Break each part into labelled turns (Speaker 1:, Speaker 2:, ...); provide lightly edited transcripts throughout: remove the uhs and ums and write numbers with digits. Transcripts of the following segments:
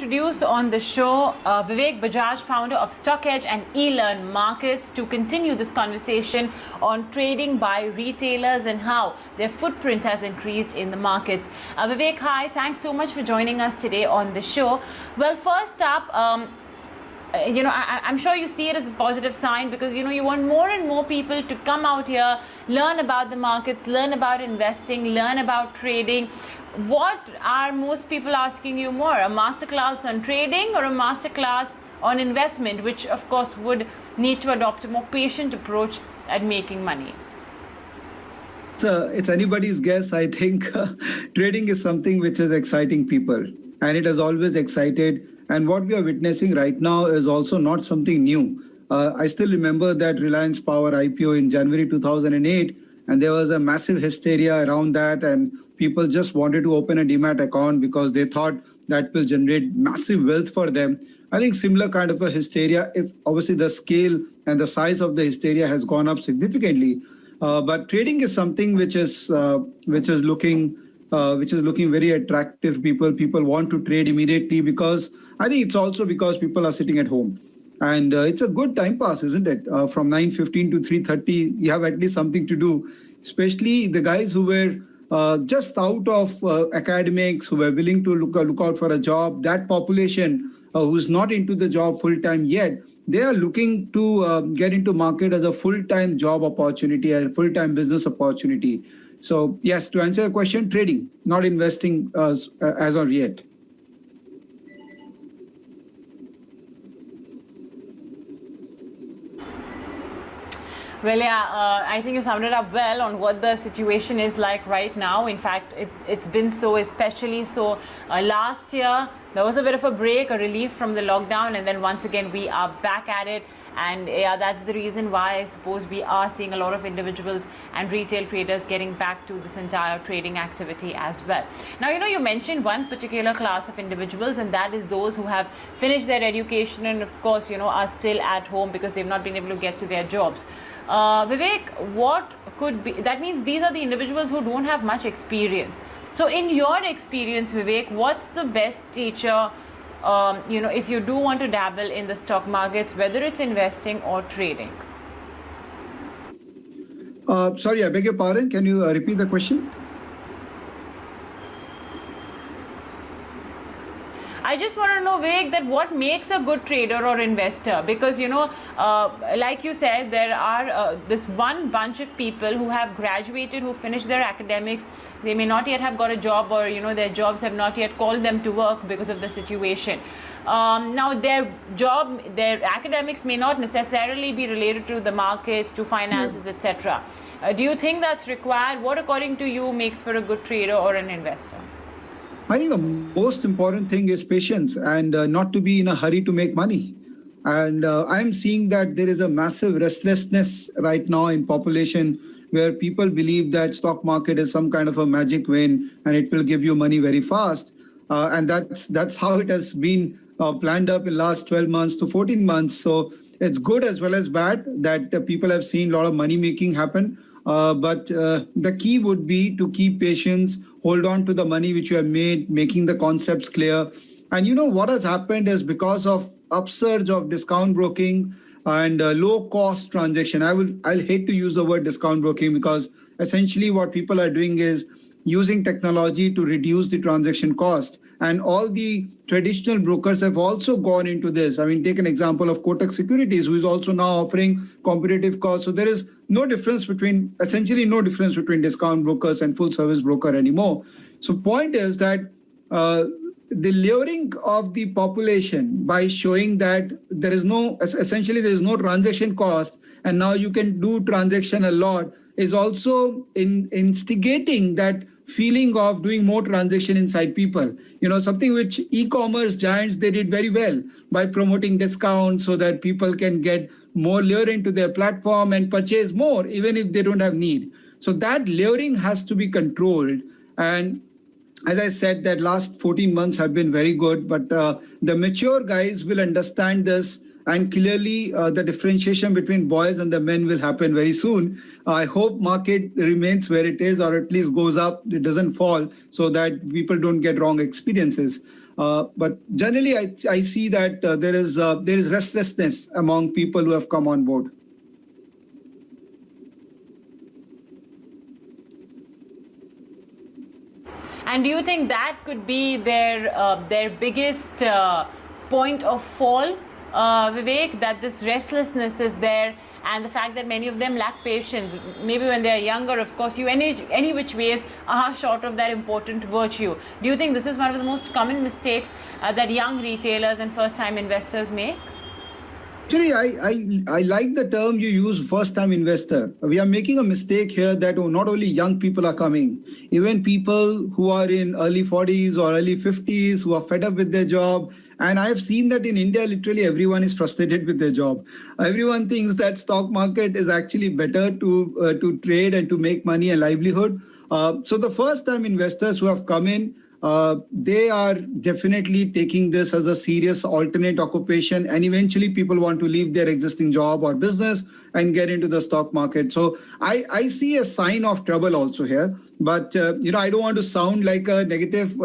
Speaker 1: introduce on the show Vivek Bajaj, founder of StockEdge and eLearn Markets, to continue this conversation on trading by retailers and how their footprint has increased in the markets. Vivek, hi, thanks so much for joining us today on the show. Well, first up, I'm sure you see it as a positive sign because, you want more and more people to come out here, learn about the markets, learn about investing, learn about trading. What are most people asking you more? A masterclass on trading or a masterclass on investment, which of course would need to adopt a more patient approach at making money?
Speaker 2: It's anybody's guess. I think trading is something which is exciting people, and it has always excited. And what we are witnessing right now is also not something new. I still remember that Reliance Power IPO in January 2008, and there was a massive hysteria around that, and people just wanted to open a demat account because they thought that will generate massive wealth for them. I think similar kind of a hysteria, if obviously the scale and the size of the hysteria has gone up significantly. But trading is something which is looking very attractive. People want to trade immediately because I think it's also because people are sitting at home. And it's a good time pass, isn't it? From 9:15 to 3:30, you have at least something to do, especially the guys who were just out of academics, who were willing to look out for a job. That population who's not into the job full time yet, they are looking to get into market as a full-time job opportunity, a full-time business opportunity. So yes, to answer your question, trading, not investing as of yet.
Speaker 1: Well, yeah, I think you summed it up well on what the situation is like right now. In fact, it's been so, especially so last year, there was a bit of a break, a relief from the lockdown, and then once again, we are back at it. And yeah, that's the reason why I suppose we are seeing a lot of individuals and retail traders getting back to this entire trading activity as well. Now, you mentioned one particular class of individuals, and that is those who have finished their education and, of course, are still at home because they've not been able to get to their jobs. Vivek, what could be, that means these are the individuals who don't have much experience. So in your experience, Vivek, what's the best teacher, if you do want to dabble in the stock markets, whether it's investing or trading?
Speaker 2: Sorry, I beg your pardon. Can you repeat the question?
Speaker 1: I just want to know, Vivek, that what makes a good trader or investor? Because, like you said, there are this one bunch of people who have graduated, who finished their academics. They may not yet have got a job, or, their jobs have not yet called them to work because of the situation. Now, their academics may not necessarily be related to the markets, to finances, etc. Do you think that's required? What, according to you, makes for a good trader or an investor?
Speaker 2: I think the most important thing is patience and not to be in a hurry to make money. And I'm seeing that there is a massive restlessness right now in population where people believe that stock market is some kind of a magic win and it will give you money very fast. And that's how it has been planned up in last 12 months to 14 months. So it's good as well as bad that people have seen a lot of money making happen. But the key would be to keep patience, hold on to the money which you have made, making the concepts clear. And what has happened is because of upsurge of discount broking and low cost transaction. I'll hate to use the word discount broking because essentially what people are doing is using technology to reduce the transaction cost. And all the traditional brokers have also gone into this. I mean, take an example of Kotak Securities, who is also now offering competitive costs. So there is essentially no difference between discount brokers and full service broker anymore. So point is that the luring of the population by showing that there is no transaction cost and now you can do transaction a lot is also instigating that feeling of doing more transaction inside people. Something which e-commerce giants, they did very well by promoting discounts so that people can get more lure into their platform and purchase more, even if they don't have need. So that luring has to be controlled. And as I said, that last 14 months have been very good, but the mature guys will understand this. And clearly, the differentiation between boys and the men will happen very soon. I hope market remains where it is, or at least goes up, it doesn't fall, so that people don't get wrong experiences. But generally, I see that there is restlessness among people who have come on board.
Speaker 1: And do you think that could be their biggest point of fall, Vivek? That this restlessness is there, and the fact that many of them lack patience. Maybe when they are younger, of course, you any which ways are short of that important virtue. Do you think this is one of the most common mistakes that young retailers and first-time investors make?
Speaker 2: Actually, I like the term you use, first-time investor. We are making a mistake here that not only young people are coming, even people who are in early 40s or early 50s who are fed up with their job. And I have seen that in India, literally everyone is frustrated with their job. Everyone thinks that stock market is actually better to trade and to make money and livelihood. So the first-time investors who have come in, they are definitely taking this as a serious alternate occupation, and eventually people want to leave their existing job or business and get into the stock market. So I see a sign of trouble also here, but I don't want to sound like a negative,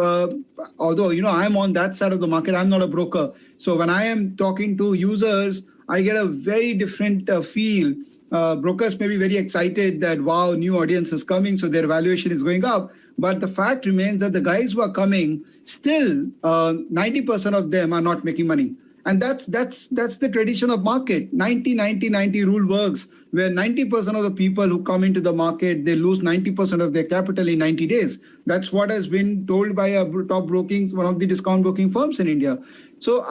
Speaker 2: although I'm on that side of the market. I'm not a broker, so when I am talking to users, I get a very different feel. Brokers may be very excited that, wow, new audience is coming, so their valuation is going up. But the fact remains that the guys who are coming, still 90% of them are not making money. And that's the tradition of market. 90-90-90 rule works, where 90% of the people who come into the market, they lose 90% of their capital in 90 days. That's what has been told by a top broking, one of the discount broking firms in India. So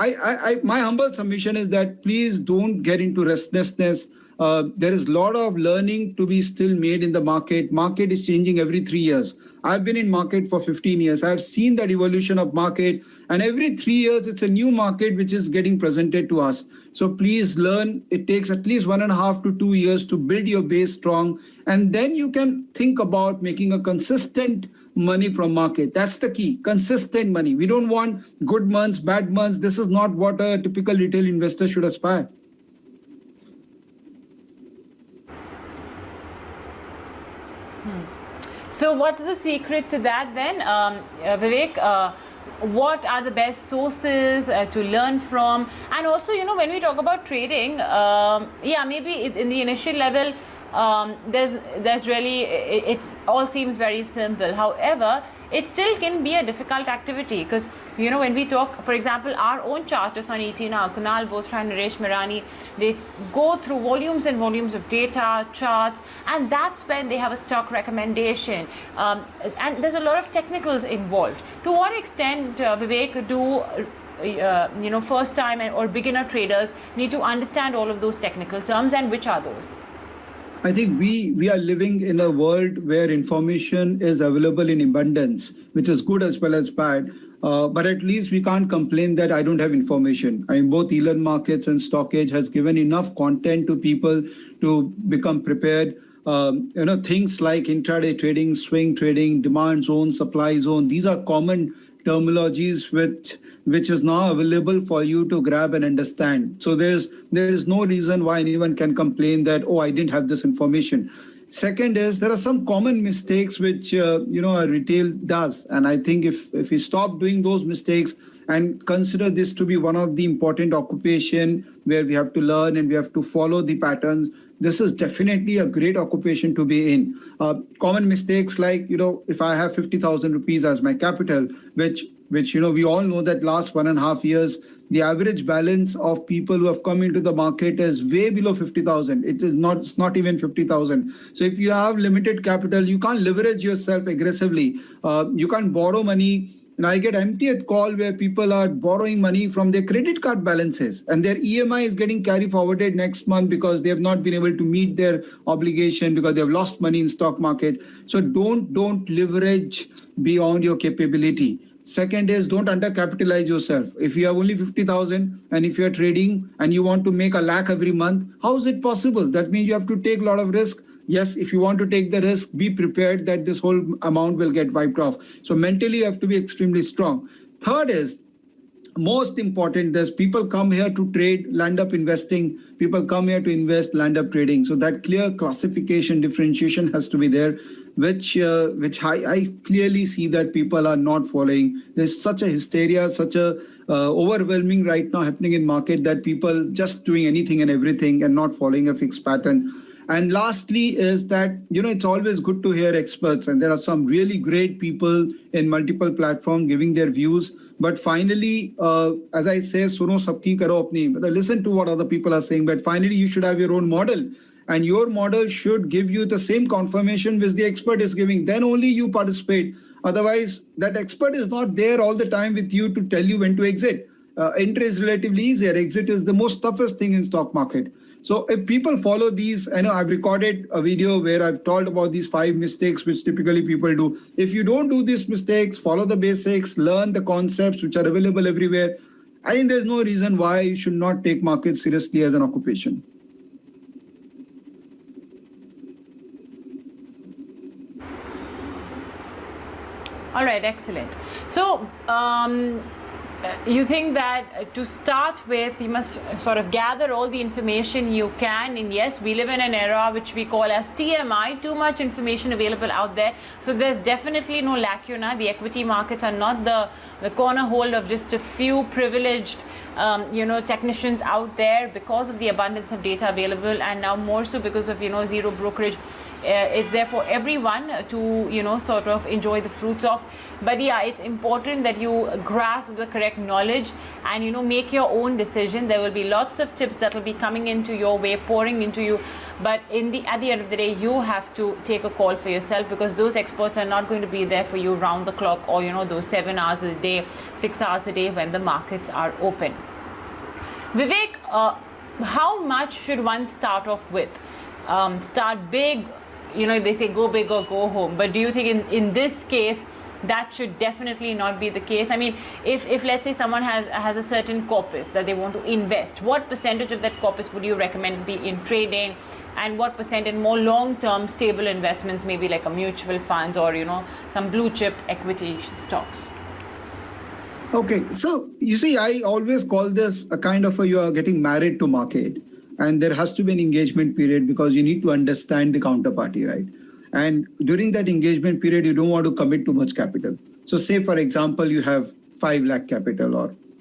Speaker 2: my humble submission is that please don't get into restlessness. There is a lot of learning to be still made in the market. Market is changing every 3 years. I've been in market for 15 years. I've seen that evolution of market, and every 3 years, it's a new market which is getting presented to us. So please learn. It takes at least 1.5 to 2 years to build your base strong, and then you can think about making a consistent money from market. That's the key, consistent money. We don't want good months, bad months. This is not what a typical retail investor should aspire.
Speaker 1: So what's the secret to that then, Vivek? What are the best sources to learn from? And also, when we talk about trading, maybe in the initial level, there's really, it's all seems very simple. However, it still can be a difficult activity because, when we talk, for example, our own chartists on ET now, Kunal Bothra and Naresh Mirani, they go through volumes and volumes of data, charts, and that's when they have a stock recommendation. And there's a lot of technicals involved. To what extent, Vivek, do first time or beginner traders need to understand all of those technical terms, and which are those?
Speaker 2: I think we are living in a world where information is available in abundance, which is good as well as bad. But at least we can't complain that I don't have information. I mean, both Elon Markets and Stockage has given enough content to people to become prepared. Things like intraday trading, swing trading, demand zone, supply zone, these are common terminologies which is now available for you to grab and understand. So there is no reason why anyone can complain that, oh, I didn't have this information. Second is there are some common mistakes which a retail does, and I think if we stop doing those mistakes and consider this to be one of the important occupation where we have to learn and we have to follow the patterns, this is definitely a great occupation to be in. Common mistakes like, if I have 50,000 rupees as my capital, which we all know that last 1.5 years, the average balance of people who have come into the market is way below 50,000. It's not even 50,000. So if you have limited capital, you can't leverage yourself aggressively. You can't borrow money. And I get empty at call where people are borrowing money from their credit card balances, and their EMI is getting carry forwarded next month because they have not been able to meet their obligation because they have lost money in stock market. So don't leverage beyond your capability. Second is don't undercapitalize yourself. If you have only 50,000 and if you're trading and you want to make 1 lakh every month, how is it possible? That means you have to take a lot of risk. Yes, if you want to take the risk, be prepared that this whole amount will get wiped off. So mentally, you have to be extremely strong. Third is most important, there's people come here to trade, land up investing. People come here to invest, land up trading. So that clear classification, differentiation has to be there, which I clearly see that people are not following. There's such a hysteria, such a overwhelming right now happening in market, that people just doing anything and everything and not following a fixed pattern. And lastly is that, it's always good to hear experts, and there are some really great people in multiple platforms giving their views. But finally, as I say, suno sabki karo apni. Listen to what other people are saying, but finally you should have your own model. And your model should give you the same confirmation which the expert is giving. Then only you participate. Otherwise, that expert is not there all the time with you to tell you when to exit. Entry is relatively easier. Exit is the most toughest thing in stock market. So if people follow these, I know I've recorded a video where I've told about these 5 mistakes which typically people do. If you don't do these mistakes, follow the basics, learn the concepts which are available everywhere, I think there's no reason why you should not take markets seriously as an occupation.
Speaker 1: All right, excellent. So, you think that to start with, you must sort of gather all the information you can. And yes, we live in an era which we call as TMI, too much information available out there. So there's definitely no lacuna. The equity markets are not the corner hold of just a few privileged technicians out there, because of the abundance of data available, and now more so because of zero brokerage. It's there for everyone to sort of enjoy the fruits of. But yeah, it's important that you grasp the correct knowledge and make your own decision. There will be lots of tips that will be coming into your way, pouring into you, but at the end of the day, you have to take a call for yourself, because those experts are not going to be there for you round the clock, or those 7 hours a day, 6 hours a day when the markets are open. Vivek, how much should one start off with? Start big, they say go big or go home. But do you think in this case, that should definitely not be the case? I mean, if let's say someone has a certain corpus that they want to invest, what percentage of that corpus would you recommend be in trading, and what percent in more long-term stable investments, maybe like a mutual funds or some blue chip equity stocks?
Speaker 2: Okay, so you see, I always call this a kind of you are getting married to market. And there has to be an engagement period, because you need to understand the counterparty, right? And during that engagement period, you don't want to commit too much capital. So say, for example, you have 5 lakh capital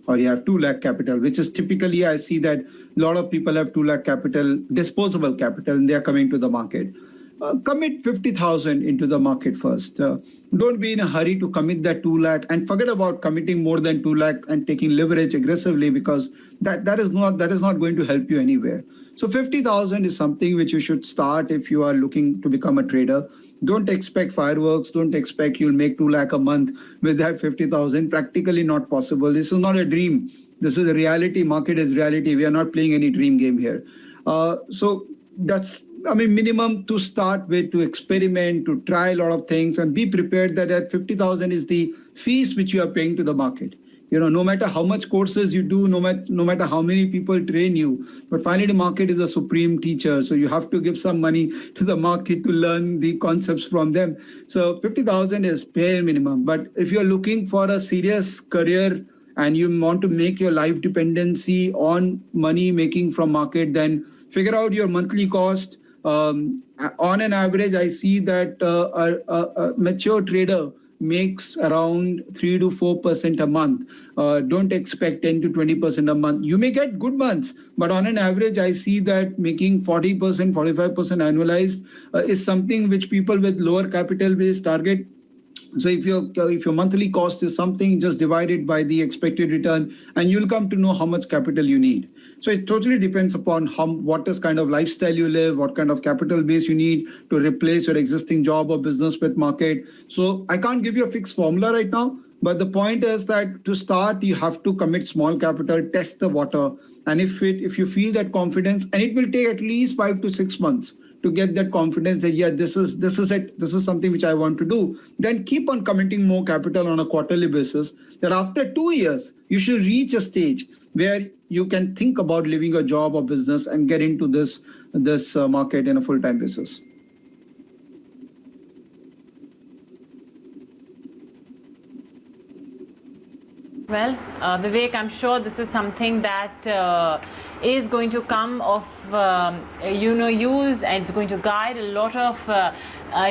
Speaker 2: or you have 2 lakh capital, which is typically, I see that a lot of people have 2 lakh capital, disposable capital, and they are coming to the market. Commit 50,000 into the market first. Don't be in a hurry to commit that 2 lakh, and forget about committing more than 2 lakh and taking leverage aggressively, because that is not going to help you anywhere. So 50,000 is something which you should start if you are looking to become a trader. Don't expect fireworks. Don't expect you'll make 2 lakh a month with that 50,000. Practically not possible. This is not a dream. This is a reality. Market is reality. We are not playing any dream game here. So that's, minimum to start with, to experiment, to try a lot of things, and be prepared that at 50,000 is the fees which you are paying to the market. No matter how much courses you do, no matter how many people train you, but finally the market is a supreme teacher. So you have to give some money to the market to learn the concepts from them. So 50,000 is bare minimum. But if you're looking for a serious career and you want to make your life dependency on money making from market, then figure out your monthly cost. On an average, I see that a mature trader makes around 3 to 4% a month. Don't expect 10 to 20% a month. You may get good months, but on an average, I see that making 40%, 45% annualized is something which people with lower capital base target. So if your monthly cost is something, just divide it by the expected return, and you'll come to know how much capital you need. So it totally depends upon what is kind of lifestyle you live, what kind of capital base you need to replace your existing job or business with market. So I can't give you a fixed formula right now, but the point is that to start, you have to commit small capital, test the water, and if you feel that confidence, and it will take at least 5 to 6 months to get that confidence that, yeah, this is it, this is something which I want to do, then keep on committing more capital on a quarterly basis, that after 2 years, you should reach a stage where you can think about leaving a job or business and get into this market in a full-time basis.
Speaker 1: Well, Vivek, I'm sure this is something that is going to come of, use, and it's going to guide a lot of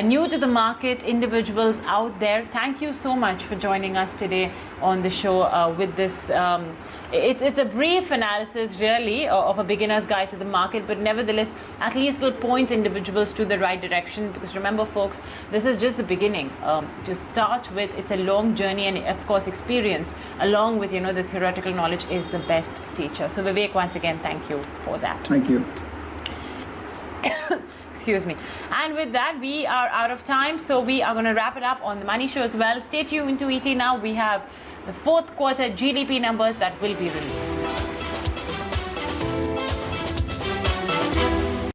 Speaker 1: new to the market individuals out there. Thank you so much for joining us today on the show with this. It's a brief analysis, really, of a beginner's guide to the market, but nevertheless, at least it'll point individuals to the right direction. Because remember, folks, this is just the beginning. To start with, it's a long journey, and of course, experience along with the theoretical knowledge is the best teacher. So, Vivek, once again, thank you for that.
Speaker 2: Thank you.
Speaker 1: Excuse me. And with that, we are out of time, so we are going to wrap it up on the Money Show as well. Stay tuned to ET now. We have the fourth quarter GDP numbers that will be released.